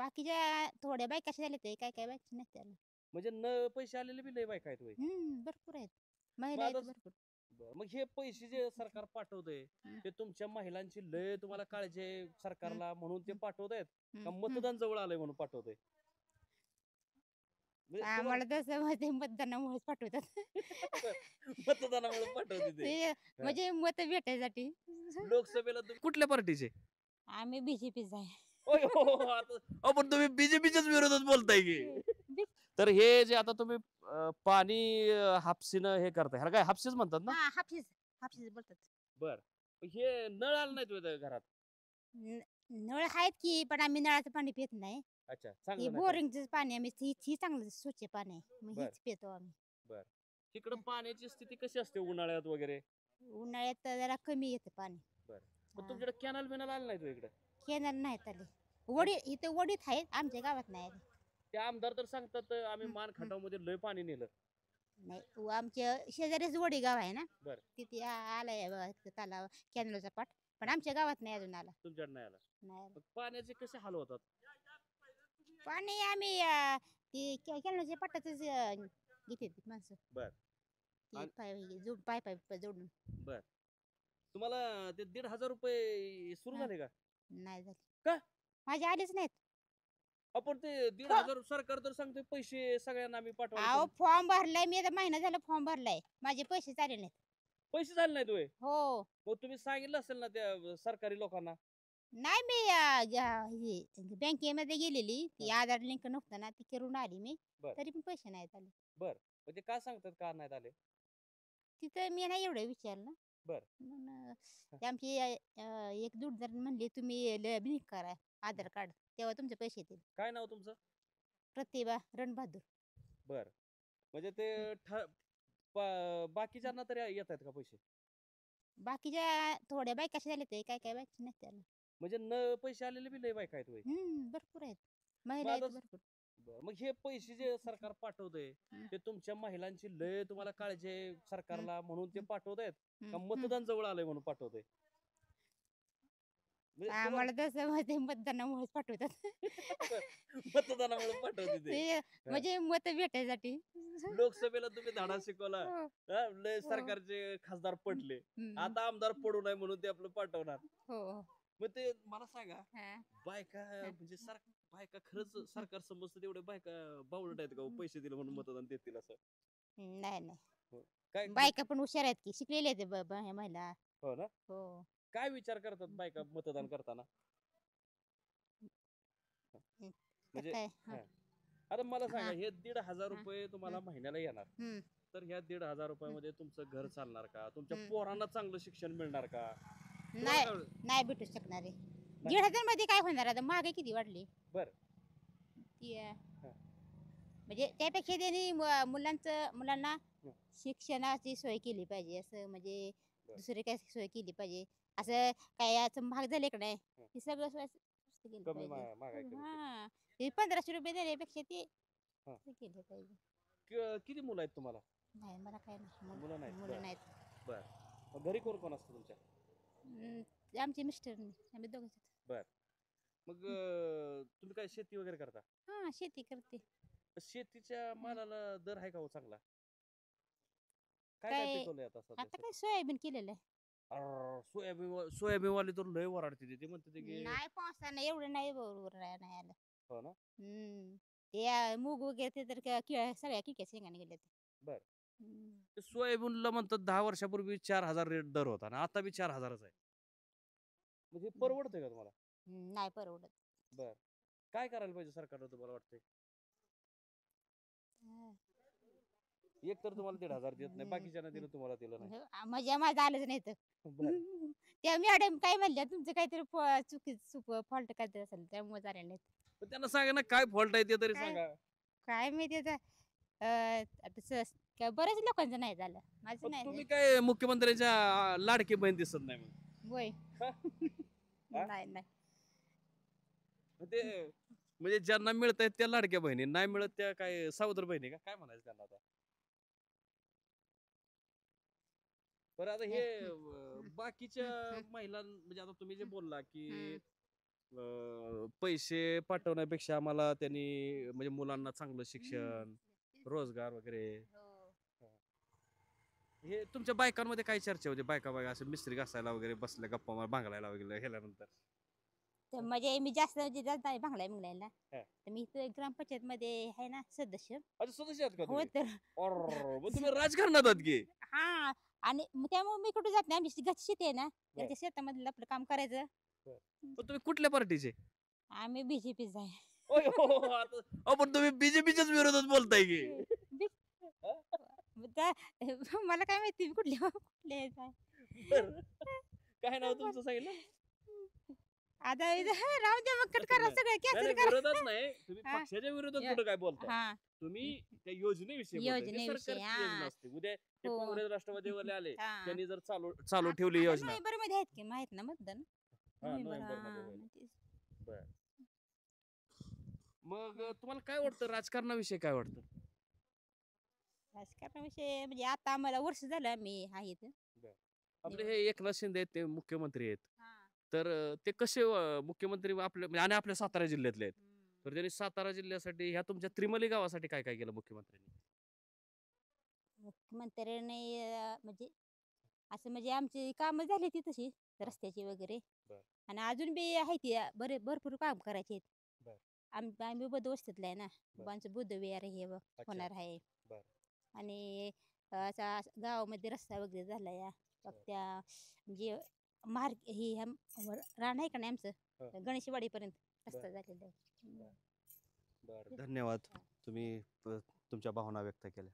बाकीच्या थोड्या बायका अशा झाल्या ते काय काय बायका नाही त्याला. म्हणजे न पैसे आलेले बी लय बायका आहेत होय. भरपूर आहेत. मग महिला आहेत आता भरपूर. मग हे पैसे जे सरकार पाठवतंय हम्म, ते तुमच्या महिलांची लय तुम्हाला काळजी आहे हम्म, सरकारला म्हणून ते हम्म, पाठवतायत का हम्म, हम्म. मतदान जवळ आलंय म्हणून पाठवतंय? म्हणजे तुम्हाला आम्हाला तसं ते मतदानामुळेच पाठवतात. मतदानामुळे पाठवते ते. ते हा. म्हणजे मत भेटायसाठी. लोकसभेला तुम्ही कुठल्या पार्टीचे? आम्ही बीजेपीच आहे. होय हो हो, आता अहो, पण तुम्ही बीजेपीच्याच विरोधात बोलताय की. बी- तर हे जे आता तुम्ही पाणी हापसीनं हे करताय ह्याला काय हापसीच म्हणतात ना? हा हाफिज हाफिज बोलतात. बर हे नळ आलं नाहीत होय घरात? न- नळ आहेत की पण आम्ही नळाचं पाणी पित नाही. अच्छा हे चांगलं नाही पाणी. बोरिंगचं पाणी आम्ही ही चांगलं स्वच्छ पाणी आहे मग बर हीच पितो आम्ही. बर तिकडं पाण्याची स्थिती कशी असते उन्हाळ्यात वगैरे? उन्हाळ्यात तर जरा कमी येतं पाणी. बर पण तुमच्याकडे कॅनल बिनल आलं नाहीत होय इकडे? केनाल नाहीत आले. वडी इथं वडीत आहेत आमच्या गावात नाही आले. ते आमदार तर सांगतात आम्ही हम्म, मान हम्म. खटावमध्ये लय पाणी नेलं. नाही आमच्या शेजारीच वडी गाव आहे ना. बर तिथे आलाय बघा तिथं तलाव कॅनलचा पाट पण आमच्या गावात नाही अजून आला. तुमच्याकडे नाही आला. नाही आला. मग पाण्याचे कसे हाल होतात? पाणी आम्ही ती कॅनलच्या पाटातच घेते ती माणसं. बर ती आणि- पाय पाय जोडून. बर तुम्हाला ते 1,500 रुपये सुरू हा. झाले का? नाही झाली. का? माझे आलेच नाहीत. आपण ते 1,500 सरकार तर सांगतोय पैसे सगळ्यांना आम्ही पाठवायला अहो करू. फॉर्म भरलाय मी आता महिना झाला फॉर्म भरलाय माझे पैसे आले नाहीत. पैसे झाले नाहीत होय? हो मग तुम्ही सांगितलं असेल ना त्या सरकारी लोकांना? नाही मी बँकेमध्ये गेलेली ती आधार लिंक नव्हतं ना ती करून आली मी. बर तरी पण पैसे नाहीत आले. बर म्हणजे का सांगतात का नाहीत आले? तिथं मी नाही एवढं विचारलं. बर मग ते आमची एक जोडदार म्हणली तुम्ही लिंक करा आधार कार्ड तेव्हा तुमचे पैसे येतील. काय नाव तुमचं? प्रतिभा रणबहादूर. बर म्हणजे ते बाकीच्यांना तरी येत आहेत का पैसे? बाकीच्या थोड्या बायका अशा झाल्या ते काय काय बायका नाही त्याला. म्हणजे न पैसे आलेले बी लय बायका आहेत होय. भरपूर आहेत. मग महिला आता आहेत भरपूर. मग हे पैसे जे सरकार पाठवतंय हम्म, ते तुमच्या महिलांची लय तुम्हाला काळजी आहे सरकारला म्हणून ते पाठवतायत का हम्म, मतदान जवळ आलंय म्हणून पाठवतंय? म्हणजे तुम्हाला आम्हाला तसं ते मतदानामुळेच पाठवतात. मतदानामुळे पाठवते ते. ते म्हणजे मत भेटायसाठी. लोकसभेला तुम्ही धडा शिकवला हो, हा, लय हो. सरकारचे खासदार पडले. हम्म, आता आमदार पडू नये म्हणून ते आपलं पाठवणार. हो मग ते मला सांगा हा. बायका म्हणजे बायका खरंच सरकार समजतं तेवढे बायका बावळट आहेत का हो? पैसे दिले म्हणून मतदान देतील असं? नाही नाही हो. काय बायका पण हुशार आहेत की शिकलेले आहेत ह्या महिला. हो ना हो काय विचार करतात बायका मतदान करताना? तर म्हणजे काय हा. हा. आता मला सांगा हा. हे 1,500 हा. रुपये तुम्हाला महिन्याला येणार हम्म, तर ह्या 1,500 रुपयामध्ये तुमचं घर चालणार का? तुमच्या हम्म. पोरांना चांगलं शिक्षण मिळणार का? तुम्हाला नाही काय वाटतं? नाही भेटू शकणार आहे. 1,500 मध्ये काय होणार आता महागाई किती वाढली. बर ती हा. म्हणजे त्यापेक्षा त्यांनी मुलांना हं. शिक्षणाची सोय केली पाहिजे असं म्हणजे बर. दुसरी काय सोय केली पाहिजे. असं काय असं महाग झाले का नाही हं. हे सगळं स्वस्त केलं कमी पाहिजे. महागाई कमी केली. हा ते 1,500 रुपये देण्यापेक्षा ते हा. असं केलं पाहिजे. किती मुलं आहेत तुम्हाला? नाही मला काय नाही मुलं नाहीत. मुलं बर नाहीत. बर मग घरी कोण कोण असतं तुमच्या? आमचे मिस्टर आम्ही दोघंच आहेत. बर मग तुम्ही काय शेती वगैरे करता? हा शेती करते. शेतीच्या मालाला दर आहे का हो चांगला? काय काय पिकवलंय आता सध्या? आता काय सोयाबीन केलेलं आहे. सोयाबीन वाले तर लय वराडते ते म्हणते की नाही पावसानं एवढं नाही बरोबर नाही आलं. हो ना ते मूग वगैरे ते तर सगळ्या किडक्या शेंगाने गेले ते. बर हम्म. ते सोयाबीनला म्हणतात 10 वर्षापूर्वी 4,000 रेट दर होता आणि आता बी 4,000च आहे. म्हणजे परवडतंय का तुम्हाला? नाही परवडत. बर काय करायला पाहिजे सरकारनं तुम्हाला वाटतंय? हा. एक तर तुम्हाला 1,500 देत नाही बाकीच्यांना दिलं तुम्हाला दिलं नाही. मजा माझं आलंच नाही तर. बर त्या मॅडम काय म्हणल्या तुमचं काहीतरी फॉल्ट काहीतरी असेल त्यामुळे झाले नाहीत. पण त्यांना सांगा ना काय फॉल्ट आहे ते तरी काय सांगा. काय माहिती आता आता काय बऱ्याच लोकांचं नाही झालं माझं पण नाही तुम्ही झालं. काय मुख्यमंत्र्यांच्या लाडकी बहीण दिसत नाही मग. होय हा? नाही नाही ते म्हणजे ज्यांना मिळत आहेत त्या लाडक्या बहिणी नाही मिळत त्या काय सहोदर बहिणी का काय म्हणायचं त्यांना आता? बरं आता हे बाकीच्या महिला म्हणजे आता तुम्ही जे बोलला की पैसे पाठवण्यापेक्षा आम्हाला त्यांनी म्हणजे मुलांना चांगलं शिक्षण, रोजगार वगैरे. हे तुमच्या बायकांमध्ये काय चर्चा होती? बायका असं मिस्त्री घासायला वगैरे बसल्या गप्पा भांगलायला वगैरे गेल्यानंतर. तर म्हणजे मी जास्त म्हणजे जात नाही भांगलाय मुंगलायला. हा. तर मी इथं ग्रामपंचायत मध्ये आहे ना सदस्य. अच्छा, सदस्य आहात का हो तुम्ही? तर मग तुम्ही राजकारणात आहात की? हा. आणि मग त्यामुळे मी कुठे जात नाही. आमची गच्ची शेती आहे ना, त्याच्या शेतामधलं आपलं काम करायचं. पण तुम्ही कुठल्या पार्टीचे? आम्ही बीजेपीच आहे. ओय हो, हो, हो, आता पण तुम्ही बीजेपीच्याच विरोधात बोलताय की. हा? मला काय माहिती मी कुठल्या कुठल्या ह्याचा आहे. बरं. काय नाव तुमचं सांगितलं? आता राहू द्या मग कट तसं करा नाही. सगळं नाही, कॅन्सल नाही, करा. विरोधात नाही, तुम्ही हा. पक्षाच्या विरोधात य- कुठं काय बोलताय? हा. तुम्ही त्या योजनेविषयी बोलताय. ती योजनेविषयी, सरकारची योजना हा. असते. उद्या ते हो. काँग्रेस राष्ट्रवादीवाले आले, हा. त्यांनी जर चालू चालू ठेवली योजना. नोव्हेंबर मध्ये आहेत की माहित ना मतदान. हा, नोव्हेंबर, नोव्हेंबरमध्ये हा, होईल. मग तेच. बर. मग तुम्हाला काय वाटतं, राजकारणाविषयी काय वाटतं? राजकारणाविषयी म्हणजे आता आम्हाला वर्ष झालं आम्ही आहे इथं. आपले हे एकनाथ शिंदे आहेत, ते मुख्यमंत्री आहेत. हा. तर ते कसे मुख्यमंत्री आपले म्हणजे आणि आपल्या सातारा जिल्ह्यातले आहेत. तर त्यांनी सातारा जिल्ह्यासाठी ह्या तुमच्या त्रिमली गावासाठी काय काय केलं मुख्यमंत्र्यांनी? मुख्यमंत्र्याने म्हणजे असं म्हणजे आमची कामं झाली ती तशी रस्त्याची वगैरे. बर. आणि अजून बी आहे ती भरपूर काम करायचे आहेत. बर. आम्ही बुद्ध वस्तीतला आहे ना. बर. आमचं बुद्ध विहार हे होणार आहे. बर. आणि असा गावामध्ये रस्ता वगैरे झाला या त्या म्हणजे मार्ग ही रान आहे का नाही आमचं गणेशवाडीपर्यंत रस्ता झालेला आहे. बर, धन्यवाद. तुम्ही तुमच्या भावना व्यक्त केल्या.